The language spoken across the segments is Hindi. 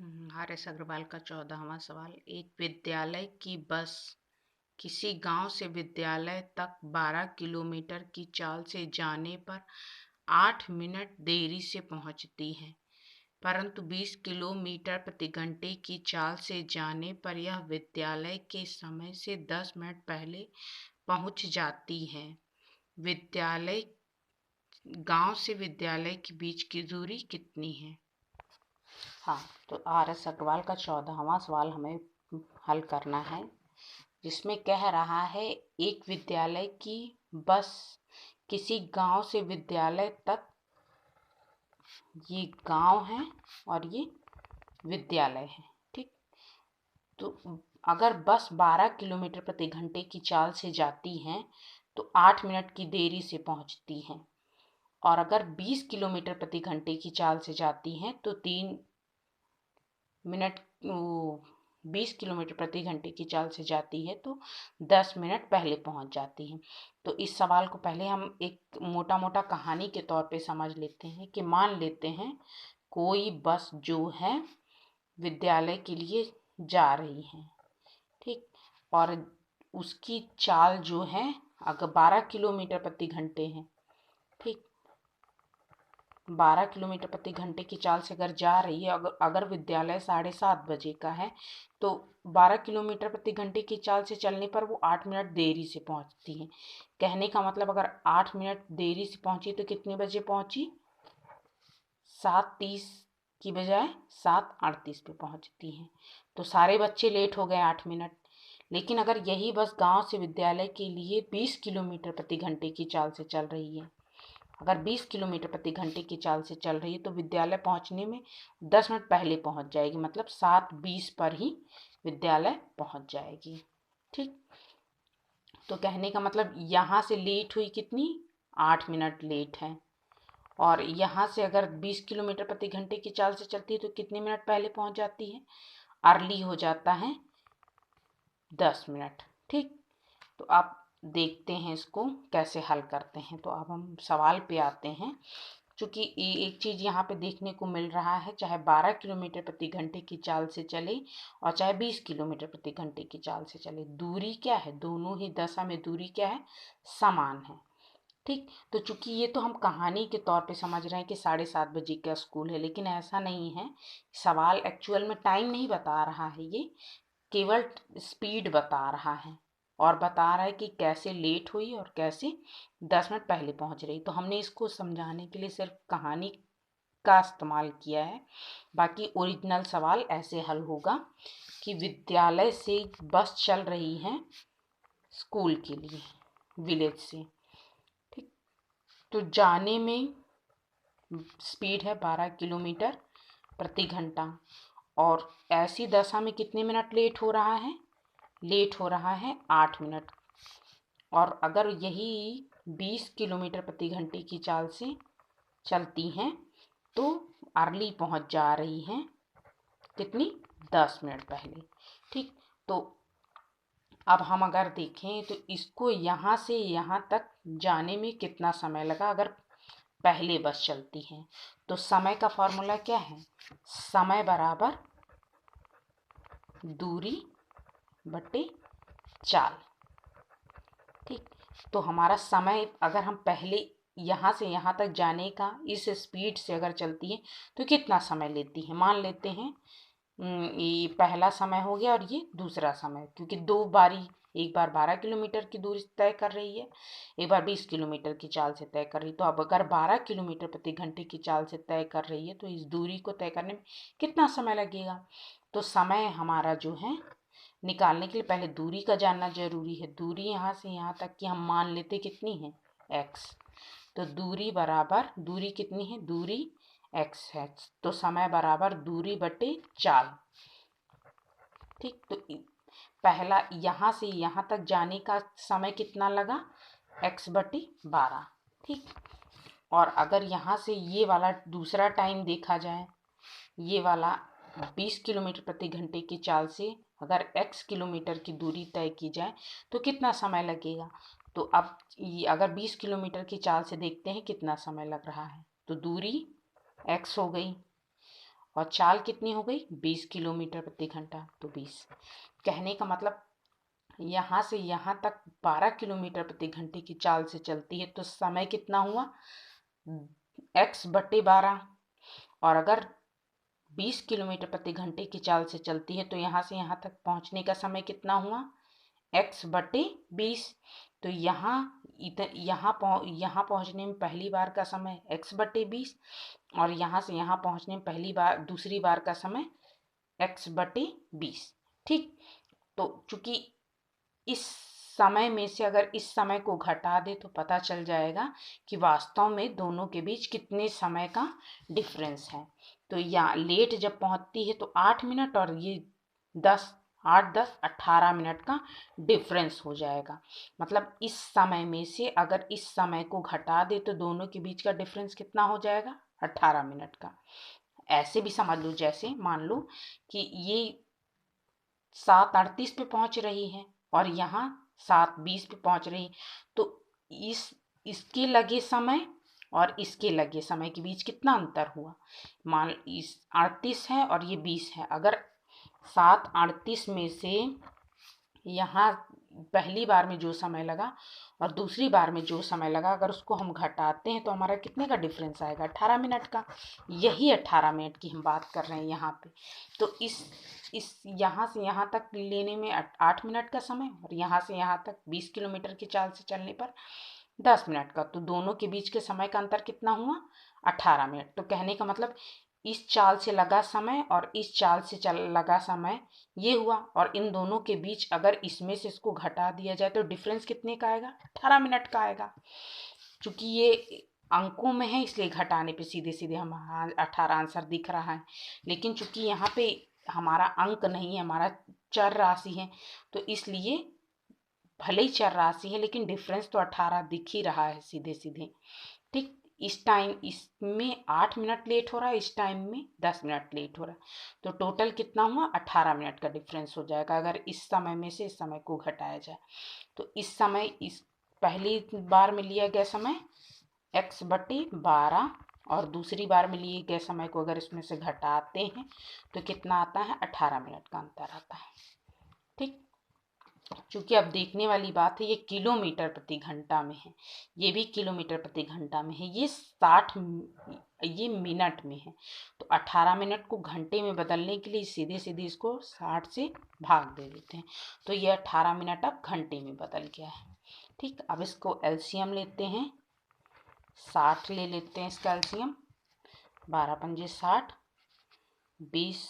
आर.एस. अग्रवाल का 14वां सवाल। एक विद्यालय की बस किसी गांव से विद्यालय तक 12 किलोमीटर की चाल से जाने पर 8 मिनट देरी से पहुंचती है, परंतु 20 किलोमीटर प्रति घंटे की चाल से जाने पर यह विद्यालय के समय से 10 मिनट पहले पहुंच जाती है। विद्यालय गांव से विद्यालय के बीच की दूरी कितनी है? हाँ, तो आर.एस. अग्रवाल का 14वां सवाल हमें हल करना है, जिसमें कह रहा है एक विद्यालय की बस किसी गांव से विद्यालय तक, ये गांव है और ये विद्यालय है, ठीक। तो अगर बस 12 किलोमीटर प्रति घंटे की चाल से जाती है तो 8 मिनट की देरी से पहुंचती है, और अगर 20 किलोमीटर प्रति घंटे की चाल से जाती है तो 20 किलोमीटर प्रति घंटे की चाल से जाती है तो 10 मिनट पहले पहुंच जाती है। तो इस सवाल को पहले हम एक मोटा मोटा कहानी के तौर पे समझ लेते हैं कि मान लेते हैं कोई बस जो है विद्यालय के लिए जा रही है, ठीक, और उसकी चाल जो है अगर 12 किलोमीटर प्रति घंटे है, ठीक, 12 किलोमीटर प्रति घंटे की चाल से अगर जा रही है, अगर विद्यालय 7:30 बजे का है तो 12 किलोमीटर प्रति घंटे की चाल से चलने पर वो 8 मिनट देरी से पहुंचती है। कहने का मतलब अगर 8 मिनट देरी से पहुंची तो कितने बजे पहुंची? 7:30 की बजाय 7:38 पे पहुंचती है। तो सारे बच्चे लेट हो गए 8 मिनट। लेकिन अगर यही बस गांव से विद्यालय के लिए 20 किलोमीटर प्रति घंटे की चाल से चल रही है, अगर 20 किलोमीटर प्रति घंटे की चाल से चल रही है तो विद्यालय पहुंचने में 10 मिनट पहले पहुंच जाएगी, मतलब 7:20 पर ही विद्यालय पहुंच जाएगी, ठीक। तो कहने का मतलब यहाँ से लेट हुई कितनी? 8 मिनट लेट है। और यहाँ से अगर 20 किलोमीटर प्रति घंटे की चाल से चलती है तो कितने मिनट पहले पहुंच जाती है? अर्ली हो जाता है 10 मिनट, ठीक। तो आप देखते हैं इसको कैसे हल करते हैं। तो अब हम सवाल पे आते हैं। चूंकि एक चीज यहाँ पे देखने को मिल रहा है, चाहे 12 किलोमीटर प्रति घंटे की चाल से चले और चाहे 20 किलोमीटर प्रति घंटे की चाल से चले, दूरी क्या है? दोनों ही दशा में दूरी क्या है? समान है, ठीक। तो चूंकि ये तो हम कहानी के तौर पे समझ रहे हैं कि 7:30 बजे का स्कूल है, लेकिन ऐसा नहीं है। सवाल एक्चुअल में टाइम नहीं बता रहा है, ये केवल स्पीड बता रहा है और बता रहा है कि कैसे लेट हुई और कैसे 10 मिनट पहले पहुंच रही। तो हमने इसको समझाने के लिए सिर्फ कहानी का इस्तेमाल किया है। बाकी ओरिजिनल सवाल ऐसे हल होगा कि विद्यालय से बस चल रही है स्कूल के लिए विलेज से, ठीक। तो जाने में स्पीड है 12 किलोमीटर प्रति घंटा, और ऐसी दशा में कितने मिनट लेट हो रहा है? लेट हो रहा है 8 मिनट। और अगर यही 20 किलोमीटर प्रति घंटे की चाल से चलती हैं तो अर्ली पहुंच जा रही हैं कितनी? 10 मिनट पहले, ठीक। तो अब हम अगर देखें तो इसको यहाँ से यहाँ तक जाने में कितना समय लगा अगर पहले बस चलती है। तो समय का फॉर्मूला क्या है? समय बराबर दूरी बटे चाल, ठीक। तो हमारा समय, अगर हम पहले यहाँ से यहाँ तक जाने का इस स्पीड से अगर चलती है तो कितना समय लेती है? मान लेते हैं ये पहला समय हो गया और ये दूसरा समय, क्योंकि दो बारी, एक बार 12 किलोमीटर की दूरी तय कर रही है, एक बार 20 किलोमीटर की चाल से तय कर रही है। तो अब अगर 12 किलोमीटर प्रति घंटे की चाल से तय कर रही है तो इस दूरी को तय करने में कितना समय लगेगा? तो समय हमारा जो है निकालने के लिए पहले दूरी का जानना जरूरी है। दूरी यहाँ से यहाँ तक की हम मान लेते कितनी है? x। तो दूरी बराबर, दूरी कितनी है? दूरी x है, तो समय बराबर दूरी बटे चाल, ठीक। तो पहला यहाँ से यहाँ तक जाने का समय कितना लगा? x बटे 12, ठीक। और अगर यहाँ से ये वाला दूसरा टाइम देखा जाए, ये वाला 20 किलोमीटर प्रति घंटे की चाल से अगर x किलोमीटर की दूरी तय की जाए तो कितना समय लगेगा? तो अब ये अगर 20 किलोमीटर की चाल से देखते हैं कितना समय लग रहा है, तो दूरी x हो गई, और चाल कितनी हो गई 20 किलोमीटर प्रति घंटा, तो 20। कहने का मतलब यहाँ से यहाँ तक 12 किलोमीटर प्रति घंटे की चाल से चलती है, तो समय कितना हुआ x/12। और अगर 20 किलोमीटर प्रति घंटे की चाल से चलती है तो यहाँ से यहाँ तक पहुँचने का समय कितना हुआ x/20। तो यहाँ पहुँचने में पहली बार का समय x/20 और यहाँ से यहाँ पहुँचने में दूसरी बार का समय x/20। ठीक, तो चूंकि इस समय में से अगर इस समय को घटा दे तो पता चल जाएगा कि वास्तव में दोनों के बीच कितने समय का डिफरेंस है। तो या लेट जब पहुंचती है तो 8 मिनट और ये 18 मिनट का डिफरेंस हो जाएगा। मतलब इस समय में से अगर इस समय को घटा दे तो दोनों के बीच का डिफरेंस कितना हो जाएगा 18 मिनट का। ऐसे भी समझ लो, जैसे मान लो कि ये 7:38 पे पहुंच रही है और यहाँ 7:20 पे पहुंच रही, तो इसके लगे समय और इसके लगे समय के बीच कितना अंतर हुआ। मान इस 38 है और ये 20 है। अगर 7:38 में से यहाँ पहली बार में जो समय लगा और दूसरी बार में जो समय लगा, अगर उसको हम घटाते हैं तो हमारा कितने का डिफरेंस आएगा 18 मिनट का। यही 18 मिनट की हम बात कर रहे हैं यहाँ पे। तो इस यहाँ से यहाँ तक लेने में 8 मिनट का समय और यहाँ से यहाँ तक 20 किलोमीटर की चाल से चलने पर 10 मिनट का, तो दोनों के बीच के समय का अंतर कितना हुआ 18 मिनट। तो कहने का मतलब इस चाल से लगा समय और इस चाल से लगा समय ये हुआ, और इन दोनों के बीच अगर इसमें से इसको घटा दिया जाए तो डिफरेंस कितने का आएगा 18 मिनट का आएगा। चूंकि ये अंकों में है इसलिए घटाने पे सीधे सीधे हम 18 आंसर दिख रहा है, लेकिन चूंकि यहाँ पे हमारा अंक नहीं है, हमारा चर राशि है, तो इसलिए भले ही चर राशि है लेकिन डिफरेंस तो 18 दिख ही रहा है सीधे सीधे। ठीक, इस टाइम इसमें 8 मिनट लेट हो रहा है, इस टाइम में 10 मिनट लेट हो रहा है, तो टोटल कितना हुआ 18 मिनट का डिफरेंस हो जाएगा अगर इस समय में से इस समय को घटाया जाए। तो इस समय इस पहली बार में लिया गया समय x/12 और दूसरी बार में लिए गए समय को अगर इसमें से घटाते हैं तो कितना आता है 18 मिनट का अंतर आता है। ठीक, चूंकि अब देखने वाली बात है ये किलोमीटर प्रति घंटा में है, ये भी किलोमीटर प्रति घंटा में है, ये मिनट में है। तो 18 मिनट को घंटे में बदलने के लिए सीधे सीधे इसको 60 से भाग दे देते हैं, तो ये 18 मिनट अब घंटे में बदल गया है। ठीक, अब इसको एलसीएम लेते हैं, 60 ले लेते हैं इसका एलसीएम, 12 पंजे 60, 20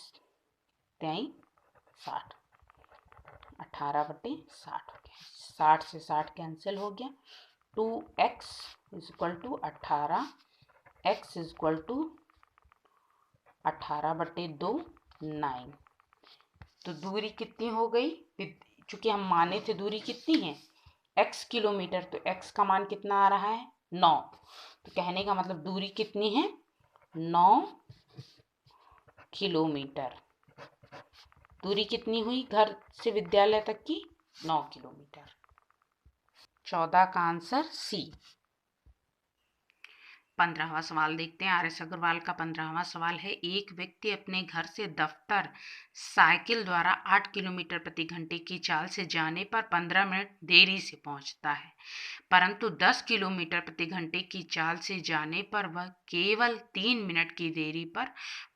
23 60, 18/60 हो गया। 60 से 60 कैंसिल हो गया, 2x = 18, x = 18/2 9। तो दूरी कितनी हो गई, चूंकि हम माने थे दूरी कितनी है x किलोमीटर, तो x का मान कितना आ रहा है 9। तो कहने का मतलब दूरी कितनी है 9 किलोमीटर। दूरी कितनी हुई घर से विद्यालय तक की 9 किलोमीटर। 14 का आंसर सी। 15वां सवाल देखते हैं। आर.एस. अग्रवाल का 15वां सवाल है, एक व्यक्ति अपने घर से दफ्तर साइकिल द्वारा 8 किलोमीटर प्रति घंटे की चाल से जाने पर 15 मिनट देरी से पहुंचता है, परंतु 10 किलोमीटर प्रति घंटे की चाल से जाने पर वह केवल 3 मिनट की देरी पर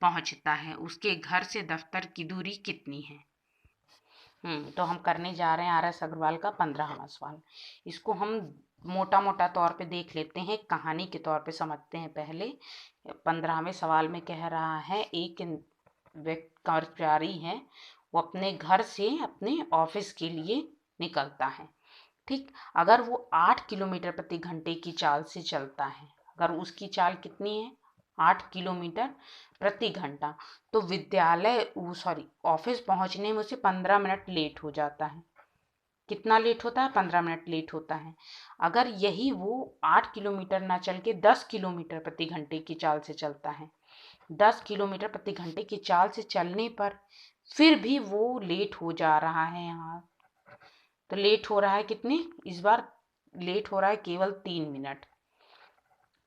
पहुंचता है। उसके घर से दफ्तर की दूरी कितनी है। तो हम करने जा रहे हैं आर.एस. अग्रवाल का 15वां सवाल। इसको हम मोटा मोटा तौर पे देख लेते हैं, कहानी के तौर पे समझते हैं। पहले 15वें सवाल में कह रहा है एक कर्मचारी है, वो अपने घर से अपने ऑफिस के लिए निकलता है। ठीक, अगर वो 8 किलोमीटर प्रति घंटे की चाल से चलता है, अगर उसकी चाल कितनी है 8 किलोमीटर प्रति घंटा, तो ऑफिस पहुंचने में उसे 15 मिनट लेट हो जाता है। कितना लेट होता है 15 मिनट लेट होता है। अगर यही वो 8 किलोमीटर ना चल के 10 किलोमीटर प्रति घंटे की चाल से चलता है, 10 किलोमीटर प्रति घंटे की चाल से चलने पर फिर भी वो लेट हो जा रहा है यहाँ, तो लेट हो रहा है कितने, इस बार लेट हो रहा है केवल 3 मिनट।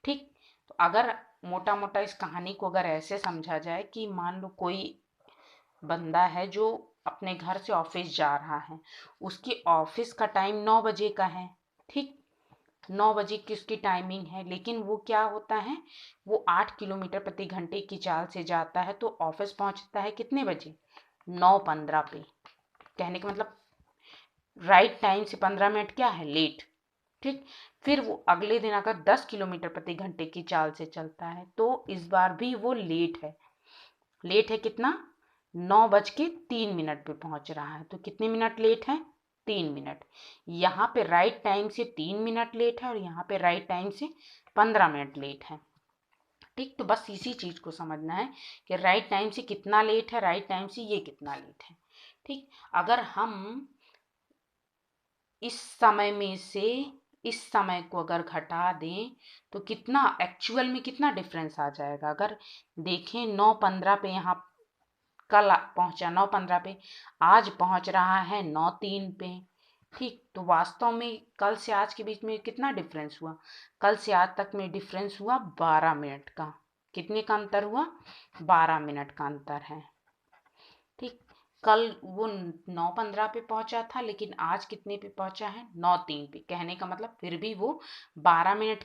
ठीक, तो अगर मोटा मोटा इस कहानी को अगर ऐसे समझा जाए कि मान लो कोई बंदा है जो अपने घर से ऑफिस जा रहा है, उसकी ऑफिस का टाइम 9 बजे का है। ठीक, 9 बजे की उसकी टाइमिंग है, लेकिन वो क्या होता है, वो 8 किलोमीटर प्रति घंटे की चाल से जाता है, तो ऑफिस पहुंचता है कितने बजे, 9:15 पे। कहने का मतलब राइट टाइम से 15 मिनट क्या है, लेट। ठीक, फिर वो अगले दिन अगर 10 किलोमीटर प्रति घंटे की चाल से चलता है तो इस बार भी वो लेट है। लेट है कितना, 9:03 पे पहुंच रहा है, तो कितने मिनट लेट है, 3 मिनट। यहाँ पे राइट टाइम से 3 मिनट लेट है और यहाँ पे राइट टाइम से 15 मिनट लेट है। ठीक, तो बस इसी चीज को समझना है कि राइट टाइम से कितना लेट है, राइट टाइम से ये कितना लेट है। ठीक, अगर हम इस समय में से इस समय को अगर घटा दें तो कितना एक्चुअल में कितना डिफरेंस आ जाएगा। अगर देखें 9:15 पे यहाँ कल पहुंचा 9:15 पे, आज पहुंच रहा है 9:03 पे। ठीक, तो वास्तव में कल से आज के बीच में कितना डिफरेंस हुआ, कल से आज तक में डिफरेंस हुआ 12 मिनट का। कितने का अंतर हुआ, 12 मिनट का अंतर है। ठीक, कल वो 9:15 पे पहुंचा था, लेकिन आज कितने पे पहुंचा है, 9:03 पे। कहने का मतलब फिर भी वो 12 मिनट